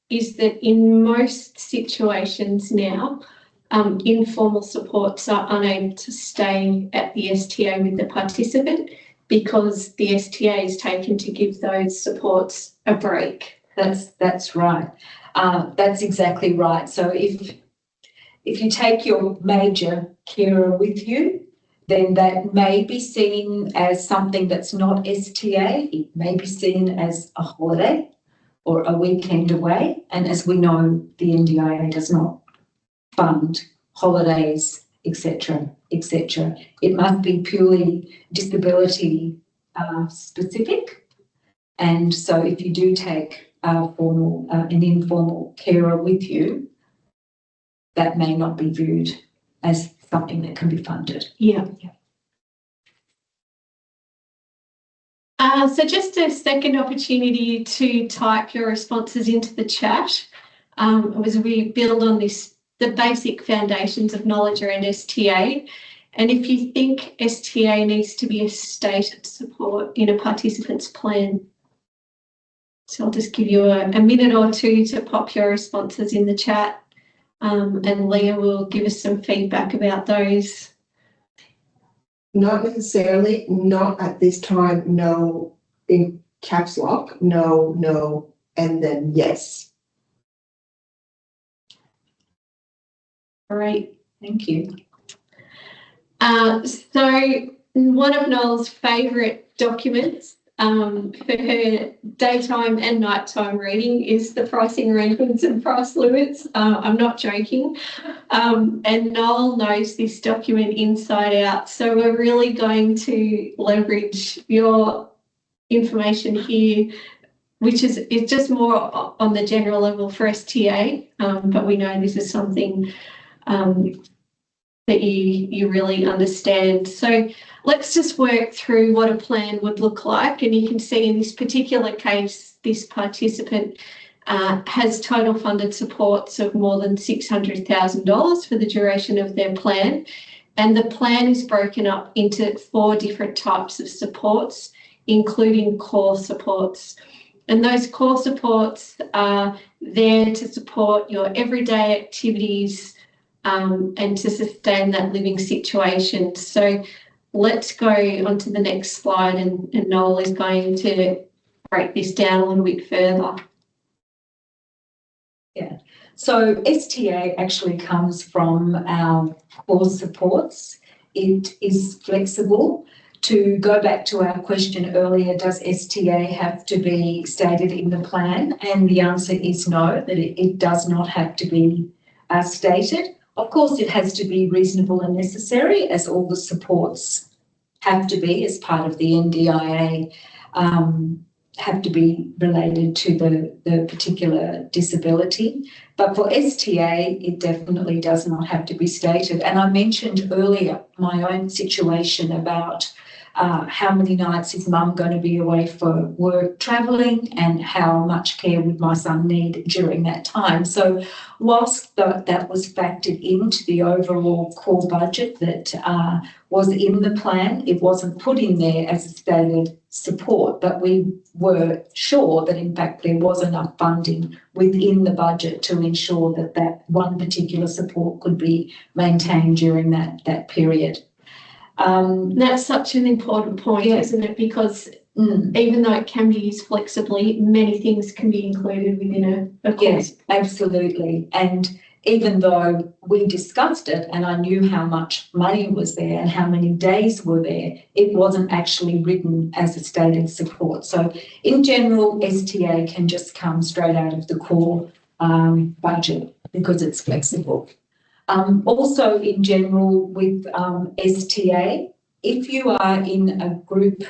is that in most situations now, informal supports are unable to stay at the STA with the participant because the STA is taken to give those supports a break. That's right. That's exactly right. So if you take your major carer with you, then that may be seen as something that's not STA. It may be seen as a holiday or a weekend away. And as we know, the NDIA does not fund holidays, etc., etc. It must be purely disability specific. And so if you do take an informal carer with you, that may not be viewed as something that can be funded. Yeah. So just a second opportunity to type your responses into the chat as we build on this, the basic foundations of knowledge around STA. And if you think STA needs to be a stated support in a participant's plan. So I'll just give you a minute or two to pop your responses in the chat, and Leah will give us some feedback about those. Not necessarily, not at this time, no, in caps lock, no, no, and then yes. Great. Thank you. So one of Noel's favourite documents for her daytime and nighttime reading is the pricing arrangements and price limits. I'm not joking. And Noel knows this document inside out. So we're really going to leverage your information here, which is just more on the general level for STA, but we know this is something that you really understand. So let's just work through what a plan would look like. And you can see in this particular case, this participant has total funded supports of more than $600,000 for the duration of their plan. And the plan is broken up into 4 different types of supports, including core supports. And those core supports are there to support your everyday activities and to sustain that living situation. So let's go on to the next slide, and Noel is going to break this down a little bit further. Yeah, so STA actually comes from our core supports. It is flexible. To go back to our question earlier, does STA have to be stated in the plan? And the answer is no, that it does not have to be stated. Of course, it has to be reasonable and necessary, as all the supports have to be as part of the NDIA, have to be related to the particular disability. But for STA, it definitely does not have to be stated. And I mentioned earlier my own situation about how many nights is mum going to be away for work travelling and how much care would my son need during that time. So whilst that was factored into the overall core budget that was in the plan, it wasn't put in there as a stated support, but we were sure that in fact there was enough funding within the budget to ensure that that one particular support could be maintained during that period. That's such an important point, isn't it? Because even though it can be used flexibly, many things can be included within a course. Yes, absolutely. And even though we discussed it and I knew how much money was there and how many days were there, it wasn't actually written as a stated support. So in general, STA can just come straight out of the core budget because it's flexible. Also, in general, with STA, if you are in a group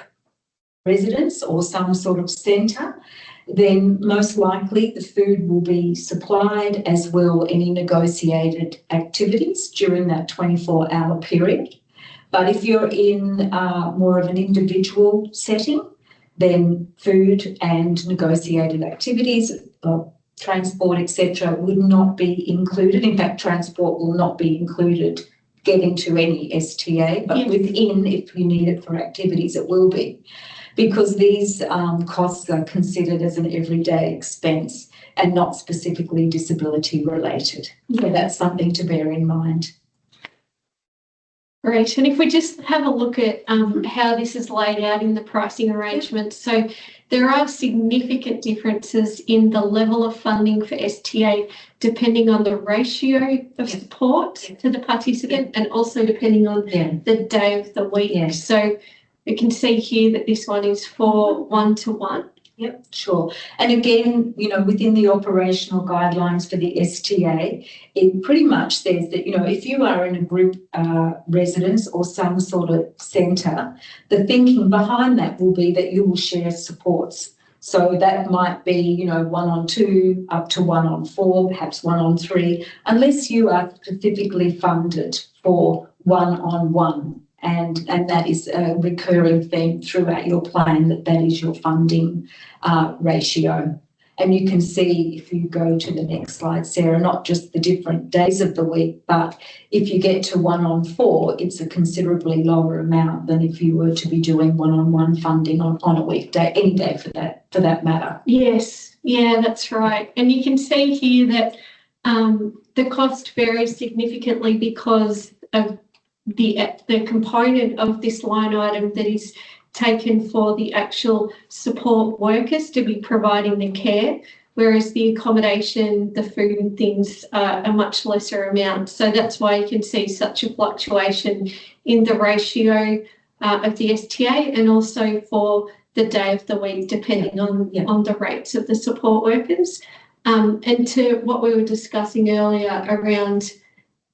residence or some sort of centre, then most likely the food will be supplied, as will any negotiated activities during that 24-hour period. But if you're in more of an individual setting, then food and negotiated activities, transport, etc., would not be included. In fact, transport will not be included getting to any STA, but within, if you need it for activities, it will be. Because these costs are considered as an everyday expense. and not specifically disability related. So that's something to bear in mind. Great. And if we just have a look at how this is laid out in the pricing arrangements, so there are significant differences in the level of funding for STA depending on the ratio of support to the participant and also depending on the day of the week. So we can see here that this one is for 1-to-1. Yep, sure. And again, you know, within the operational guidelines for the STA, it pretty much says that, you know, if you are in a group residence or some sort of centre, the thinking behind that will be that you will share supports. So that might be, you know, 1-on-2 up to 1-on-4, perhaps 1-on-3, unless you are specifically funded for 1-on-1. And that is a recurring theme throughout your plan, that is your funding ratio. And you can see, if you go to the next slide, Sarah, not just the different days of the week, but if you get to 1-on-4, it's a considerably lower amount than if you were to be doing 1-on-1 funding on a weekday, any day for that matter. Yes, yeah, that's right. And you can see here that the cost varies significantly because of the component of this line item that is taken for the actual support workers to be providing the care, whereas the accommodation, the food and things are a much lesser amount. So that's why you can see such a fluctuation in the ratio of the STA and also for the day of the week, depending on the rates of the support workers. And to what we were discussing earlier around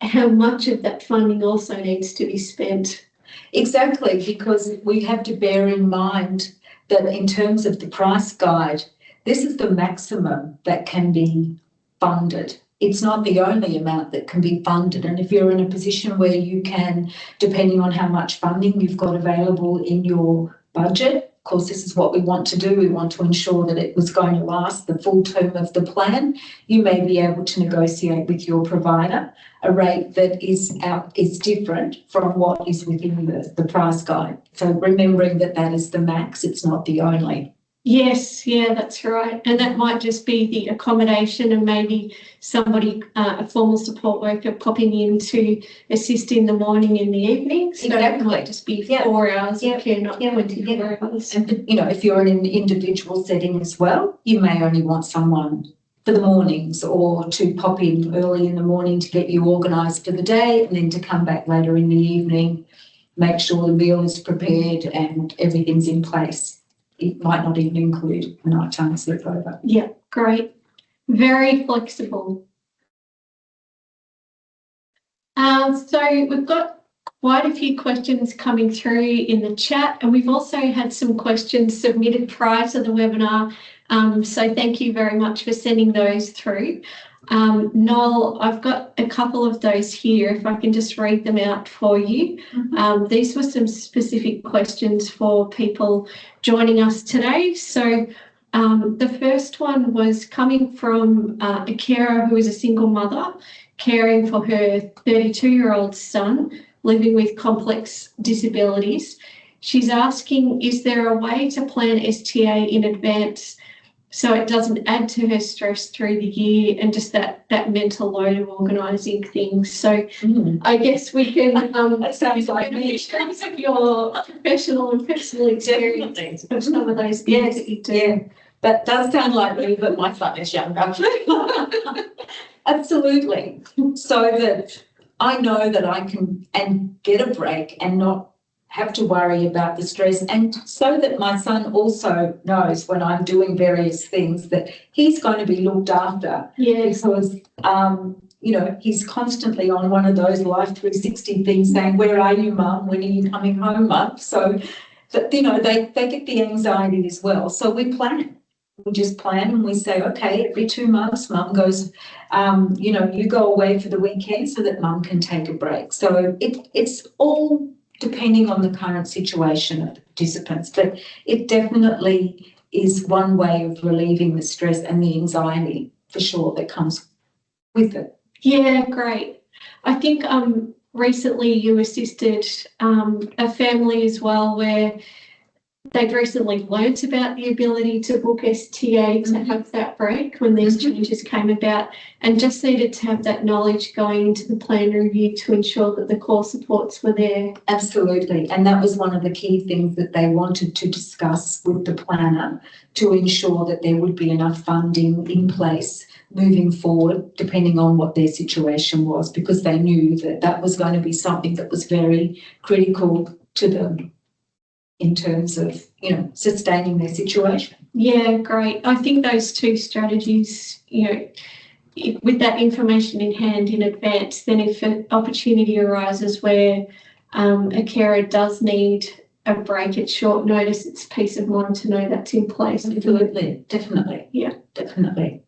how much of that funding also needs to be spent. Exactly, because we have to bear in mind that in terms of the price guide, this is the maximum that can be funded. It's not the only amount that can be funded. And if you're in a position where you can, depending on how much funding you've got available in your budget, of course, this is what we want to do. We want to ensure that it was going to last the full term of the plan. You may be able to negotiate with your provider a rate that is different from what is within the price guide. So remembering that is the max, it's not the only. Yes, yeah, that's right. And that might just be the accommodation and maybe somebody, a formal support worker popping in to assist in the morning and the evening. So Exactly. It might just be 4 hours of care, not 24 hours. And, you know, if you're in an individual setting as well, you may only want someone for the mornings or to pop in early in the morning to get you organised for the day and then to come back later in the evening, make sure the meal is prepared and everything's in place. It might not even include a nighttime sleepover. Yeah, great. Very flexible. So we've got quite a few questions coming through in the chat, and we've also had some questions submitted prior to the webinar. So thank you very much for sending those through. Noel, I've got a couple of those here, if I can just read them out for you. These were some specific questions for people joining us today. So the first one was coming from a carer who is a single mother caring for her 32-year-old son living with complex disabilities. She's asking, is there a way to plan STA in advance so it doesn't add to her stress through the year and just that mental load of organising things? So I guess we can that sounds like me. In terms of your professional and personal experience of some of those things that you do. Yeah, that does sound like me, but my son is younger. Absolutely. So that I know that I can get a break and not have to worry about the stress, and so that my son also knows when I'm doing various things that he's going to be looked after. Yes. Because you know, he's constantly on one of those Life 360 things saying, "Where are you, Mum? When are you coming home, Mum?" So that, you know, they get the anxiety as well. So we plan. We just plan and we say, okay, every 2 months, Mum goes, you know, you go away for the weekend so that Mum can take a break. So it's all depending on the current situation of the participants, but it definitely is one way of relieving the stress and the anxiety for sure that comes with it. Yeah, great. I think recently you assisted a family as well where they've recently learnt about the ability to book STA to have that break when these changes came about, and just needed to have that knowledge going into the plan review to ensure that the core supports were there. Absolutely. And that was one of the key things that they wanted to discuss with the planner, to ensure that there would be enough funding in place moving forward, depending on what their situation was, because they knew that that was going to be something that was very critical to them in terms of, you know, sustaining their situation. Yeah, great. I think those two strategies, you know, with that information in hand in advance, then if an opportunity arises where a carer does need a break at short notice, it's peace of mind to know that's in place. Absolutely, definitely. Yeah, definitely.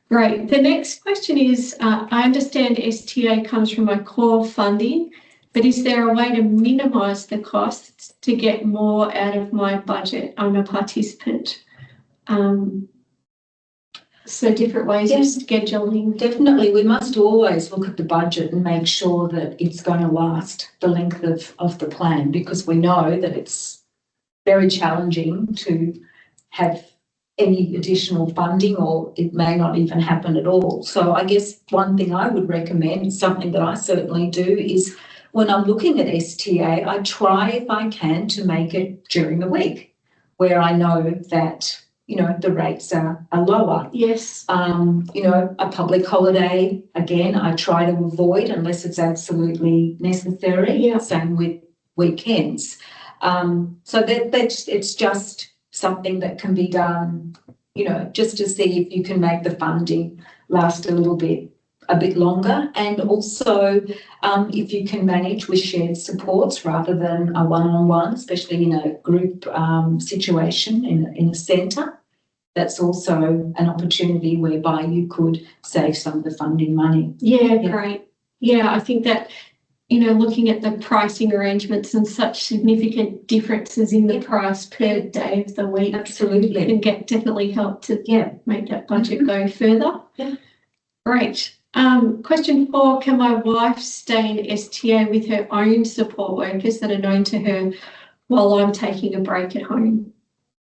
Great. The next question is, I understand STA comes from my core funding, but is there a way to minimise the costs to get more out of my budget? I'm a participant. So different ways of scheduling. Definitely, we must always look at the budget and make sure that it's going to last the length of the plan, because we know that it's very challenging to have any additional funding, or it may not even happen at all. So I guess one thing I would recommend, something that I certainly do, is when I'm looking at STA, I try if I can to make it during the week where I know that, you know, the rates are lower. Yes. You know, a public holiday, again, I try to avoid unless it's absolutely necessary. Yeah. Same with weekends. So that's it's just something that can be done, you know, just to see if you can make the funding last a bit longer, and also if you can manage with shared supports rather than a one-on-one, especially in a group situation in a centre. That's also an opportunity whereby you could save some of the funding money. Yeah, great. Yeah, I think that, you know, looking at the pricing arrangements and such significant differences in the price per day of the week, Absolutely, can definitely help to make that budget go further. Yeah. Great. Question 4, can my wife stay in STA with her own support workers that are known to her while I'm taking a break at home?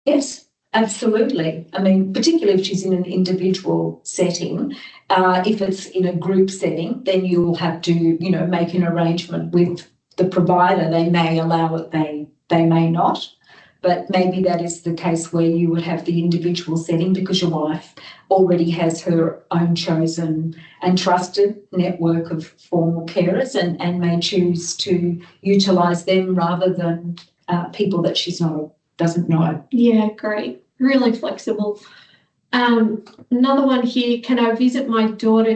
Yes. Absolutely. I mean, particularly if she's in an individual setting, if it's in a group setting, then you'll have to, you know, make an arrangement with the provider. They may allow it, they may not, but maybe that is the case where you would have the individual setting because your wife already has her own chosen and trusted network of formal carers and may choose to utilise them rather than people that doesn't know. Yeah, great. Really flexible. Another one here, can I visit my daughter